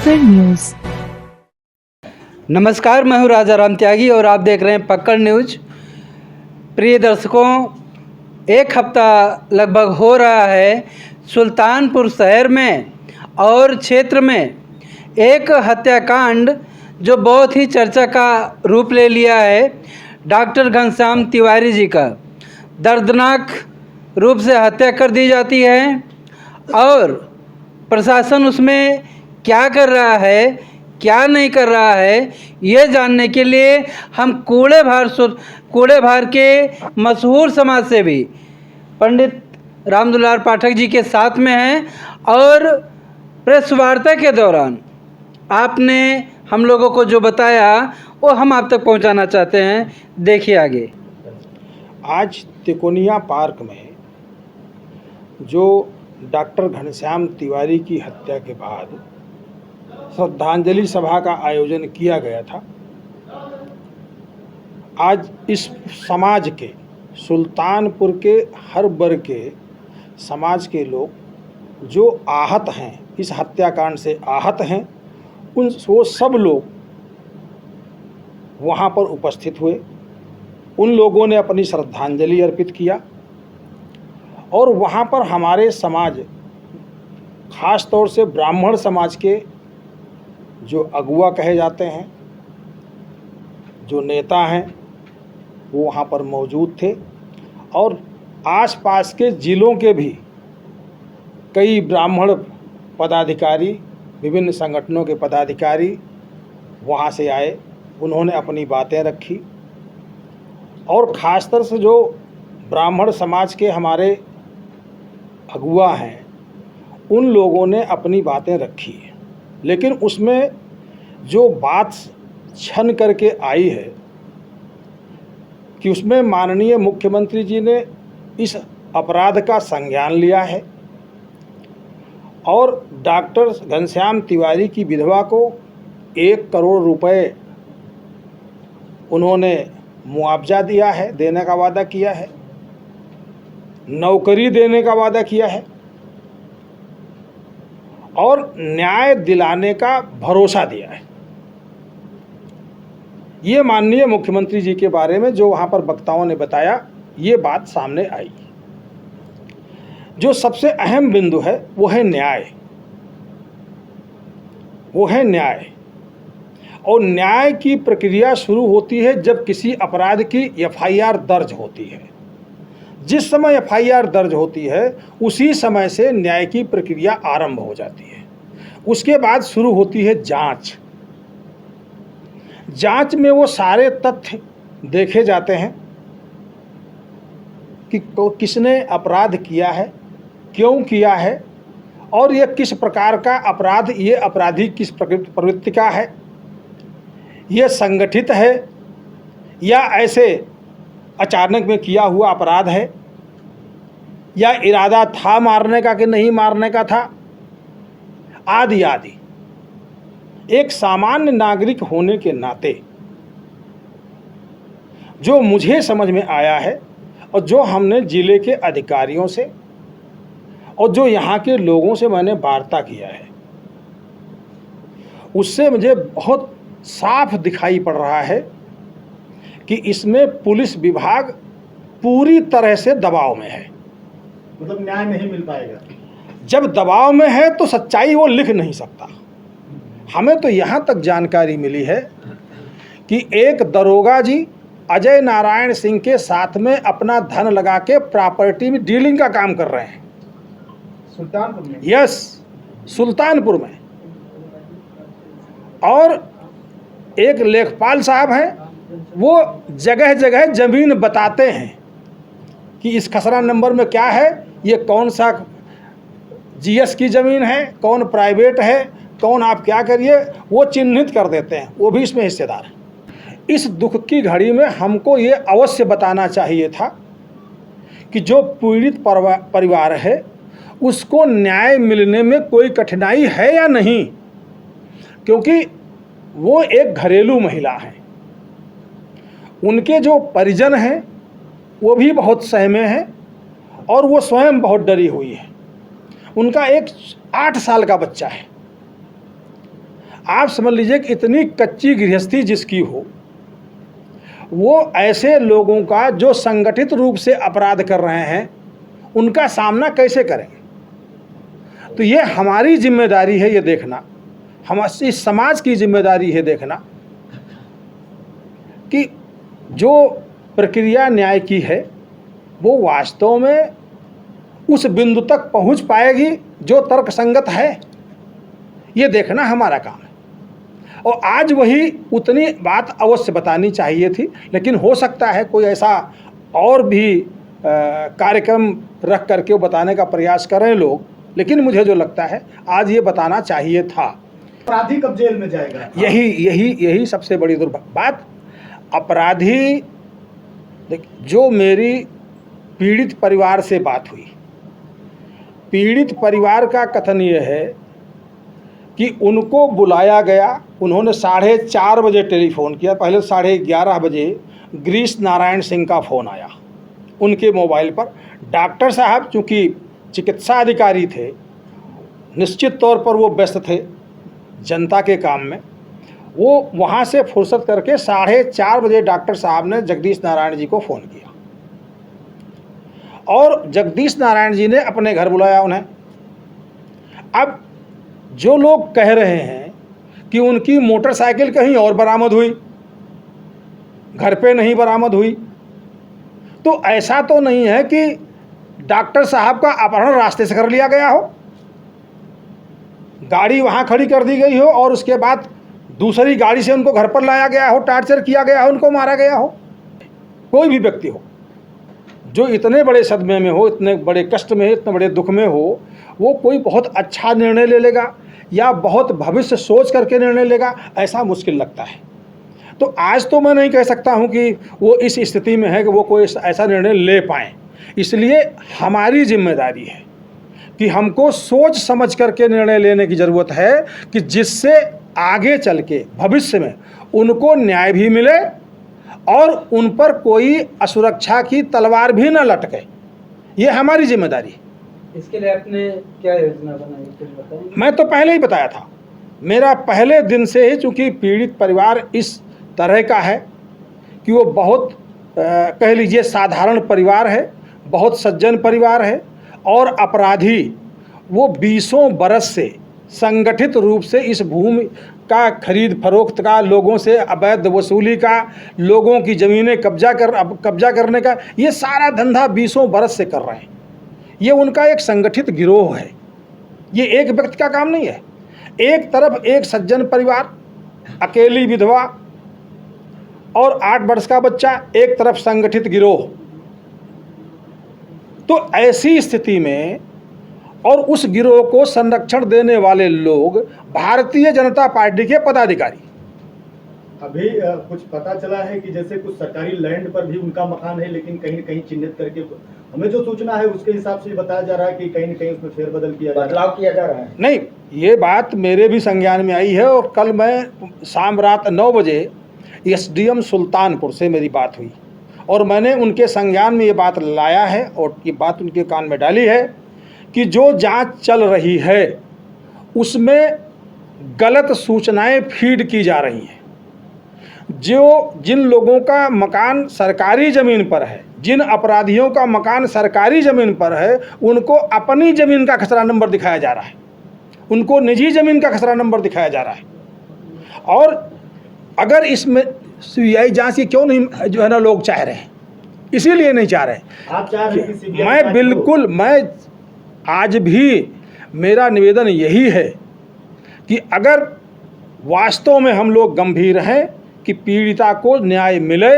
पकड़ न्यूज। नमस्कार, मैं हूं राजा राम त्यागी और आप देख रहे हैं पकड़ न्यूज। प्रिय दर्शकों, एक हफ्ता लगभग हो रहा है सुल्तानपुर शहर में और क्षेत्र में एक हत्याकांड जो बहुत ही चर्चा का रूप ले लिया है। डॉक्टर घनश्याम तिवारी जी का दर्दनाक रूप से हत्या कर दी जाती है और प्रशासन उसमें क्या कर रहा है, क्या नहीं कर रहा है, ये जानने के लिए हम कूड़े भार के मशहूर समाजसेवी पंडित रामदुलार पाठक जी के साथ में हैं और प्रेस वार्ता के दौरान आपने हम लोगों को जो बताया वो हम आप तक पहुंचाना चाहते हैं। देखिए आगे। आज तिकोनिया पार्क में जो डॉक्टर घनश्याम तिवारी की हत्या के बाद श्रद्धांजलि सभा का आयोजन किया गया था, आज इस समाज के सुल्तानपुर के हर वर्ग के समाज के लोग जो आहत हैं, इस हत्याकांड से आहत हैं, वो सब लोग वहाँ पर उपस्थित हुए। उन लोगों ने अपनी श्रद्धांजलि अर्पित किया और वहाँ पर हमारे समाज, ख़ास तौर से ब्राह्मण समाज के जो अगुआ कहे जाते हैं, जो नेता हैं, वो वहाँ पर मौजूद थे और आसपास के ज़िलों के भी कई ब्राह्मण पदाधिकारी, विभिन्न संगठनों के पदाधिकारी वहाँ से आए। उन्होंने अपनी बातें रखी और ख़ासतर से जो ब्राह्मण समाज के हमारे अगुआ हैं, उन लोगों ने अपनी बातें रखी। लेकिन उसमें जो बात छन करके आई है कि उसमें माननीय मुख्यमंत्री जी ने इस अपराध का संज्ञान लिया है और डॉक्टर घनश्याम तिवारी की विधवा को 1 करोड़ रुपए उन्होंने मुआवजा दिया है, देने का वादा किया है, नौकरी देने का वादा किया है और न्याय दिलाने का भरोसा दिया है। ये माननीय मुख्यमंत्री जी के बारे में जो वहाँ पर वक्ताओं ने बताया, ये बात सामने आई। जो सबसे अहम बिंदु है वो है न्याय, वो है न्याय। और न्याय की प्रक्रिया शुरू होती है जब किसी अपराध की एफआईआर दर्ज होती है। जिस समय एफआईआर दर्ज होती है उसी समय से न्याय की प्रक्रिया आरंभ हो जाती है। उसके बाद शुरू होती है जांच। जांच में वो सारे तथ्य देखे जाते हैं कि किसने अपराध किया है, क्यों किया है और ये किस प्रकार का अपराध, ये अपराधी किस प्रवृत्ति का है, ये संगठित है या ऐसे अचानक में किया हुआ अपराध है, या इरादा था मारने का कि नहीं मारने का था, आदि आदि। एक सामान्य नागरिक होने के नाते जो मुझे समझ में आया है और जो हमने ज़िले के अधिकारियों से और जो यहाँ के लोगों से मैंने वार्ता किया है, उससे मुझे बहुत साफ दिखाई पड़ रहा है कि इसमें पुलिस विभाग पूरी तरह से दबाव में है। मतलब न्याय नहीं मिल पाएगा। जब दबाव में है तो सच्चाई वो लिख नहीं सकता। हमें तो यहाँ तक जानकारी मिली है कि एक दरोगा जी अजय नारायण सिंह के साथ में अपना धन लगा के प्रॉपर्टी में डीलिंग का काम कर रहे हैं। सुल्तानपुर में? यस, सुल्तानपुर में। और एक लेखपाल साहब हैं, वो जगह जगह ज़मीन बताते हैं कि इस खसरा नंबर में क्या है, ये कौन सा जीएस की ज़मीन है, कौन प्राइवेट है, कौन आप क्या करिए, वो चिन्हित कर देते हैं। वो भी इसमें हिस्सेदार हैं। इस दुख की घड़ी में हमको ये अवश्य बताना चाहिए था कि जो पीड़ित परिवार है उसको न्याय मिलने में कोई कठिनाई है या नहीं, क्योंकि वो एक घरेलू महिला है। उनके जो परिजन हैं वो भी बहुत सहमे हैं और वो स्वयं बहुत डरी हुई है। उनका एक 8 साल का बच्चा है। आप समझ लीजिए कि इतनी कच्ची गृहस्थी जिसकी हो, वो ऐसे लोगों का जो संगठित रूप से अपराध कर रहे हैं उनका सामना कैसे करेंगे। तो ये हमारी जिम्मेदारी है ये देखना, हम इस समाज की जिम्मेदारी है देखना कि जो प्रक्रिया न्याय की है वो वास्तव में उस बिंदु तक पहुंच पाएगी जो तर्कसंगत है, ये देखना हमारा काम है। और आज वही उतनी बात अवश्य बतानी चाहिए थी, लेकिन हो सकता है कोई ऐसा और भी कार्यक्रम रख करके वो बताने का प्रयास करें लोग, लेकिन मुझे जो लगता है आज ये बताना चाहिए था। अपराधी कब जेल में जाएगा? यही सबसे बड़ी बात। अपराधी जो मेरी पीड़ित परिवार से बात हुई, पीड़ित परिवार का कथन ये है कि उनको बुलाया गया, उन्होंने 4:30 बजे टेलीफोन किया, पहले 11:30 बजे गिरीश नारायण सिंह का फ़ोन आया उनके मोबाइल पर। डॉक्टर साहब चूँकि चिकित्सा अधिकारी थे, निश्चित तौर पर वो व्यस्त थे जनता के काम में, वो वहाँ से फुर्सत करके 4:30 बजे डॉक्टर साहब ने जगदीश नारायण जी को फ़ोन किया और जगदीश नारायण जी ने अपने घर बुलाया उन्हें। अब जो लोग कह रहे हैं कि उनकी मोटरसाइकिल कहीं और बरामद हुई, घर पे नहीं बरामद हुई, तो ऐसा तो नहीं है कि डॉक्टर साहब का अपहरण रास्ते से कर लिया गया हो, गाड़ी वहाँ खड़ी कर दी गई हो और उसके बाद दूसरी गाड़ी से उनको घर पर लाया गया हो, टार्चर किया गया हो, उनको मारा गया हो। कोई भी व्यक्ति हो जो इतने बड़े सदमे में हो, इतने बड़े कष्ट में, इतने बड़े दुख में हो, वो कोई बहुत अच्छा निर्णय ले लेगा या बहुत भविष्य सोच करके निर्णय लेगा, ऐसा मुश्किल लगता है। तो आज तो मैं नहीं कह सकता हूँ कि वो इस स्थिति में है कि वो कोई ऐसा निर्णय ले पाएँ। इसलिए हमारी जिम्मेदारी है कि हमको सोच समझ करके निर्णय लेने की ज़रूरत है कि जिससे आगे चल के भविष्य में उनको न्याय भी मिले और उन पर कोई असुरक्षा की तलवार भी न लटके। ये हमारी जिम्मेदारी है। इसके लिए आपने क्या योजना बनाई, कुछ बताइए। मैं तो पहले ही बताया था, मेरा पहले दिन से ही, चूँकि पीड़ित परिवार इस तरह का है कि वो बहुत कह लीजिए साधारण परिवार है, बहुत सज्जन परिवार है, और अपराधी वो 20 बरस से संगठित रूप से इस भूमि का खरीद फरोख्त का, लोगों से अवैध वसूली का, लोगों की ज़मीनें कब्जा करने का, ये सारा धंधा 20 बरस से कर रहे हैं। ये उनका एक संगठित गिरोह है, ये एक व्यक्ति का काम नहीं है। एक तरफ एक सज्जन परिवार, अकेली विधवा और 8 वर्ष का बच्चा, एक तरफ संगठित गिरोह। तो ऐसी स्थिति में और उस गिरोह को संरक्षण देने वाले लोग भारतीय जनता पार्टी के पदाधिकारी। अभी कुछ पता चला है कि जैसे कुछ सरकारी लैंड पर भी उनका मकान है, लेकिन कहीं न कहीं चिन्हित करके, हमें जो सूचना है उसके हिसाब से बताया जा रहा है कि कहीं न कहीं उसमें फेरबदल किया बदलाव किया जा रहा है। नहीं, ये बात मेरे भी संज्ञान में आई है और कल मैं शाम रात 9 बजे SDM सुल्तानपुर से मेरी बात हुई और मैंने उनके संज्ञान में ये बात लाया है और ये बात उनके कान में डाली है कि जो जांच चल रही है उसमें गलत सूचनाएं फीड की जा रही हैं। जिन लोगों का मकान सरकारी ज़मीन पर है, जिन अपराधियों का मकान सरकारी ज़मीन पर है, उनको अपनी ज़मीन का खसरा नंबर दिखाया जा रहा है, उनको निजी ज़मीन का खसरा नंबर दिखाया जा रहा है। और अगर इसमें CBI जांच की क्यों नहीं जो है ना लोग चाह रहे हैं, इसीलिए नहीं चाह रहे। आप चाह रहे हैं कि मैं बिल्कुल, मैं आज भी मेरा निवेदन यही है कि अगर वास्तव में हम लोग गंभीर हैं कि पीड़िता को न्याय मिले,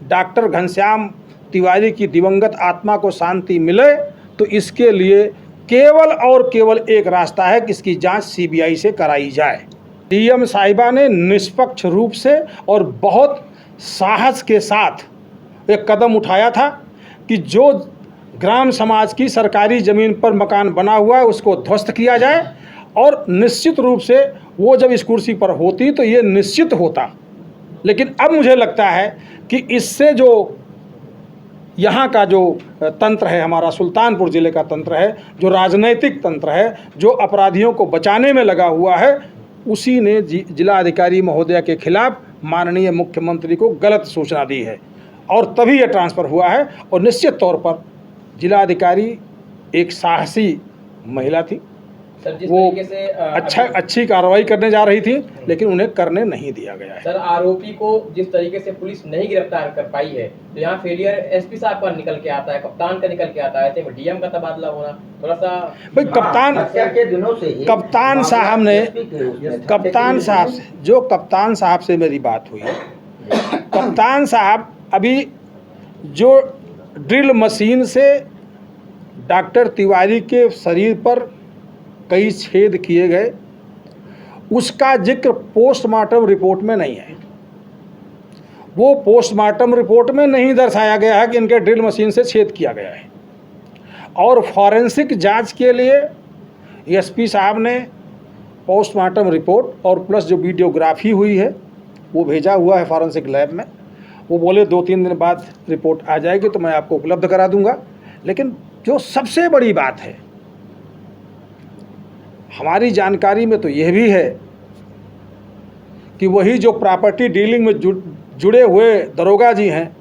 डॉक्टर घनश्याम तिवारी की दिवंगत आत्मा को शांति मिले, तो इसके लिए केवल और केवल एक रास्ता है कि इसकी जांच CBI से कराई जाए। DM साहिबा ने निष्पक्ष रूप से और बहुत साहस के साथ एक कदम उठाया था कि जो ग्राम समाज की सरकारी ज़मीन पर मकान बना हुआ है उसको ध्वस्त किया जाए, और निश्चित रूप से वो जब इस कुर्सी पर होती तो ये निश्चित होता। लेकिन अब मुझे लगता है कि इससे जो यहाँ का जो तंत्र है, हमारा सुल्तानपुर ज़िले का तंत्र है, जो राजनैतिक तंत्र है, जो अपराधियों को बचाने में लगा हुआ है, उसी ने जिला अधिकारी महोदया के खिलाफ माननीय मुख्यमंत्री को गलत सूचना दी है और तभी यह ट्रांसफ़र हुआ है। और निश्चित तौर पर जिला अधिकारी एक साहसी महिला थी, सर, जिस वो तरीके से अच्छी कार्रवाई करने जा रही थी, लेकिन उन्हें करने नहीं दिया गया है। सर, आरोपी को जिस तरीके से पुलिस नहीं गिरफ्तार कर पाई है, तो यहाँ फेलियर एसपी साहब का निकल के आता है, कप्तान का निकल के आता है, ऐसे में डीएम का तबादला होना थोड़ा सा भाई के दिनों से ही कप्तान साहब ने कप्तान साहब से मेरी बात हुई है। कप्तान साहब अभी जो ड्रिल मशीन से डॉक्टर तिवारी के शरीर पर कई छेद किए गए, उसका जिक्र पोस्टमार्टम रिपोर्ट में नहीं है। वो पोस्टमार्टम रिपोर्ट में नहीं दर्शाया गया है कि इनके ड्रिल मशीन से छेद किया गया है। और फॉरेंसिक जांच के लिए एसपी साहब ने पोस्टमार्टम रिपोर्ट और प्लस जो वीडियोग्राफी हुई है वो भेजा हुआ है फॉरेंसिक लैब में। वो बोले 2-3 दिन बाद रिपोर्ट आ जाएगी तो मैं आपको उपलब्ध करा दूंगा। लेकिन जो सबसे बड़ी बात है हमारी जानकारी में तो यह भी है कि वही जो प्रॉपर्टी डीलिंग में जुड़े हुए दरोगा जी हैं,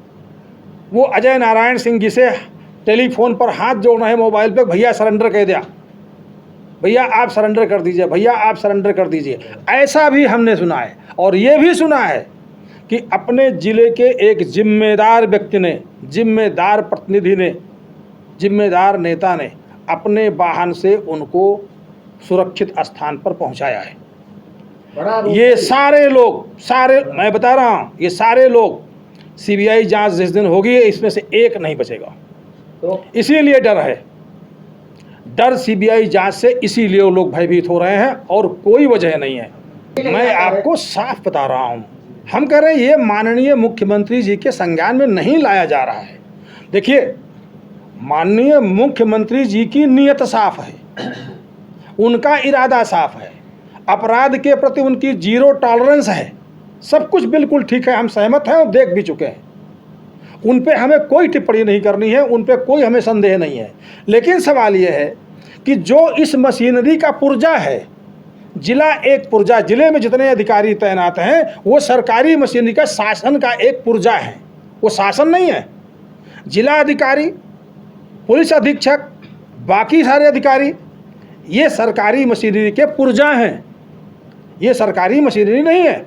वो अजय नारायण सिंह जी से टेलीफोन पर हाथ जोड़ रहे हैं मोबाइल पे, भैया सरेंडर कह दिया, भैया आप सरेंडर कर दीजिए, भैया आप सरेंडर कर दीजिए। ऐसा भी हमने सुना है। और ये भी सुना है कि अपने ज़िले के एक जिम्मेदार व्यक्ति ने, जिम्मेदार प्रतिनिधि ने, जिम्मेदार नेता ने अपने वाहन से उनको सुरक्षित स्थान पर पहुंचाया है। ये सारे मैं बता रहा हूं, ये सारे लोग सीबीआई जांच जिस दिन होगी इसमें से एक नहीं बचेगा। तो इसीलिए डर है, डर सीबीआई जांच से, इसीलिए वो लोग भयभीत हो रहे हैं और कोई वजह नहीं है। मैं आपको साफ बता रहा हूं, हम कह रहे हैं ये माननीय मुख्यमंत्री जी के संज्ञान में नहीं लाया जा रहा है। देखिए, माननीय मुख्यमंत्री जी की नीयत साफ है, उनका इरादा साफ है, अपराध के प्रति उनकी जीरो टॉलरेंस है, सब कुछ बिल्कुल ठीक है, हम सहमत हैं और देख भी चुके हैं। उन पे हमें कोई टिप्पणी नहीं करनी है, उन पे कोई हमें संदेह नहीं है। लेकिन सवाल ये है कि जो इस मशीनरी का पुर्जा है, जिले में जितने अधिकारी तैनात हैं वो सरकारी मशीनरी का शासन का एक पुर्जा है, वो शासन नहीं है। जिला अधिकारी, पुलिस अधीक्षक, बाकी सारे अधिकारी ये सरकारी मशीनरी के पुर्जा हैं, ये सरकारी मशीनरी नहीं है।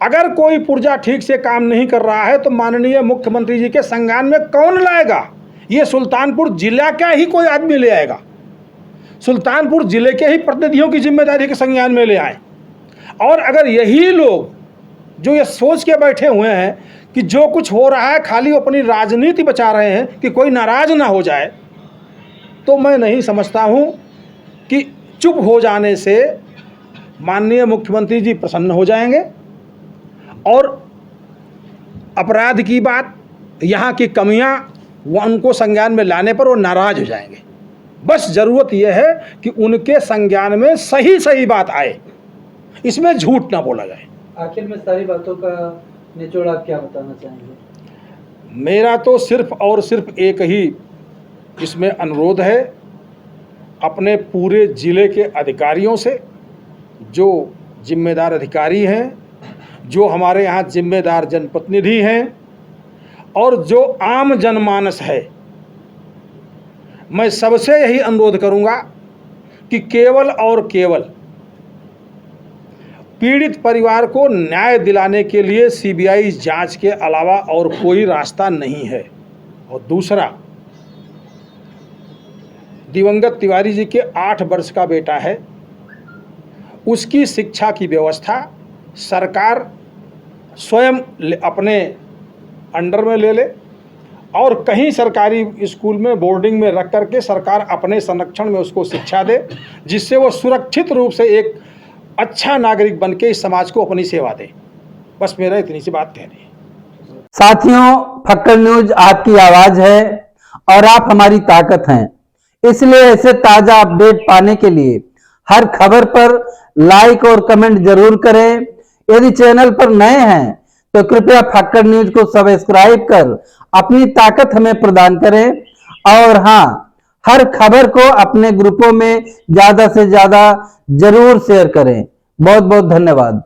अगर कोई पुर्जा ठीक से काम नहीं कर रहा है तो माननीय मुख्यमंत्री जी के संज्ञान में कौन लाएगा? ये सुल्तानपुर जिला का ही कोई आदमी ले आएगा, सुल्तानपुर जिले के ही प्रतिनिधियों की जिम्मेदारी के संज्ञान में ले आए। और अगर यही लोग जो ये सोच के बैठे हुए हैं कि जो कुछ हो रहा है खाली अपनी राजनीति बचा रहे हैं कि कोई नाराज ना हो जाए, तो मैं नहीं समझता हूं कि चुप हो जाने से माननीय मुख्यमंत्री जी प्रसन्न हो जाएंगे और अपराध की बात, यहाँ की कमियां वो उनको संज्ञान में लाने पर वो नाराज हो जाएंगे। बस ज़रूरत यह है कि उनके संज्ञान में सही बात आए, इसमें झूठ ना बोला जाए। आखिर में सारी बातों का निचोड़ आप क्या बताना चाहेंगे? मेरा तो सिर्फ और सिर्फ एक ही इसमें अनुरोध है अपने पूरे ज़िले के अधिकारियों से, जो जिम्मेदार अधिकारी हैं, जो हमारे यहाँ जिम्मेदार जनप्रतिनिधि हैं और जो आम जनमानस है, मैं सबसे यही अनुरोध करूँगा कि केवल और केवल पीड़ित परिवार को न्याय दिलाने के लिए सीबीआई जांच के अलावा और कोई रास्ता नहीं है। और दूसरा, दिवंगत तिवारी जी के 8 वर्ष का बेटा है, उसकी शिक्षा की व्यवस्था सरकार स्वयं अपने अंडर में ले ले और कहीं सरकारी स्कूल में बोर्डिंग में रख करके सरकार अपने संरक्षण में उसको शिक्षा दे, जिससे वो सुरक्षित रूप से एक अच्छा नागरिक बन के इस समाज को अपनी सेवा दे। बस मेरा इतनी सी बात कहनी है। साथियों, फक्कड़ न्यूज आपकी आवाज है और आप हमारी ताकत हैं, इसलिए ऐसे ताजा अपडेट पाने के लिए हर खबर पर लाइक और कमेंट जरूर करें। यदि चैनल पर नए हैं तो कृपया फक्कड़ न्यूज को सब्सक्राइब कर अपनी ताकत हमें प्रदान करें। और हाँ, हर खबर को अपने ग्रुपों में ज्यादा से ज्यादा जरूर शेयर करें। बहुत बहुत धन्यवाद।